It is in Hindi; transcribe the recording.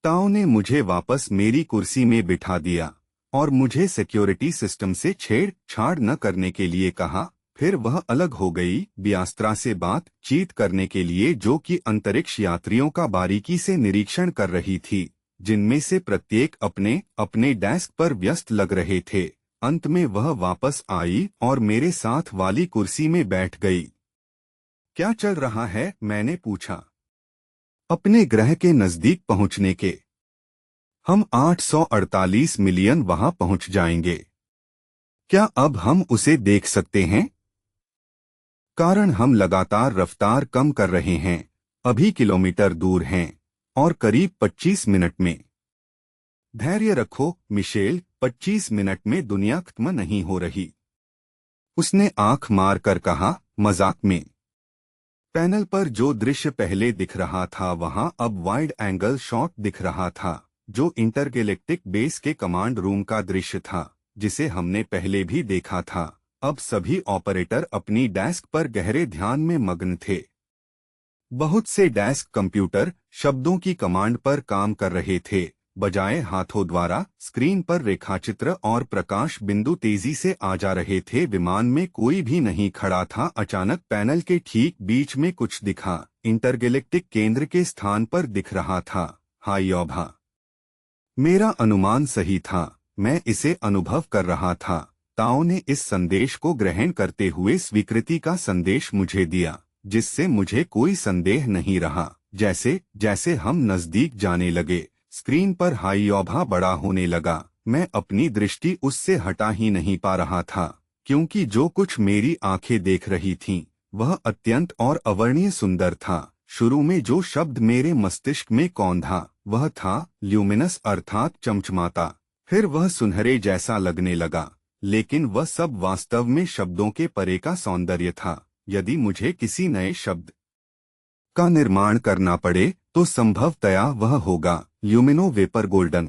ताओ ने मुझे वापस मेरी कुर्सी में बिठा दिया और मुझे सिक्योरिटी सिस्टम से छेड़छाड़ न करने के लिए कहा। फिर वह अलग हो गई, बियास्त्रा से बातचीत करने के लिए, जो कि अंतरिक्ष यात्रियों का बारीकी से निरीक्षण कर रही थी, जिनमें से प्रत्येक अपने अपने डेस्क पर व्यस्त लग रहे थे। अंत में वह वापस आई और मेरे साथ वाली कुर्सी में बैठ गई। क्या चल रहा है? मैंने पूछा। अपने ग्रह के नजदीक पहुंचने के। हम 848 मिलियन वहां पहुंच जाएंगे। क्या अब हम उसे देख सकते हैं? कारण हम लगातार रफ्तार कम कर रहे हैं, अभी किलोमीटर दूर हैं और करीब 25 मिनट में। धैर्य रखो मिशेल, 25 मिनट में दुनिया खत्म नहीं हो रही, उसने आंख मार कर कहा, मजाक में। पैनल पर जो दृश्य पहले दिख रहा था वहां अब वाइड एंगल शॉट दिख रहा था, जो इंटरगैलेक्टिक बेस के कमांड रूम का दृश्य था, जिसे हमने पहले भी देखा था। अब सभी ऑपरेटर अपनी डेस्क पर गहरे ध्यान में मग्न थे। बहुत से डेस्क कंप्यूटर शब्दों की कमांड पर काम कर रहे थे, बजाय हाथों द्वारा। स्क्रीन पर रेखाचित्र और प्रकाश बिंदु तेजी से आ जा रहे थे। विमान में कोई भी नहीं खड़ा था। अचानक पैनल के ठीक बीच में कुछ दिखा, इंटरगैलेक्टिक केंद्र के स्थान पर दिख रहा था। हायोभा! मेरा अनुमान सही था, मैं इसे अनुभव कर रहा था। ताओ ने इस संदेश को ग्रहण करते हुए स्वीकृति का संदेश मुझे दिया, जिससे मुझे कोई संदेह नहीं रहा। जैसे जैसे हम नजदीक जाने लगे, स्क्रीन पर हायोभा बड़ा होने लगा। मैं अपनी दृष्टि उससे हटा ही नहीं पा रहा था, क्योंकि जो कुछ मेरी आंखें देख रही थीं, वह अत्यंत और अवर्णीय सुंदर था। शुरू में जो शब्द मेरे मस्तिष्क में कौंधा, वह था ल्यूमिनस, अर्थात चमचमाता। फिर वह सुनहरे जैसा लगने लगा, लेकिन वह सब वास्तव में शब्दों के परे का सौंदर्य था। यदि मुझे किसी नए शब्द का निर्माण करना पड़े तो संभवतया वह होगा ल्यूमिनो वेपर गोल्डन।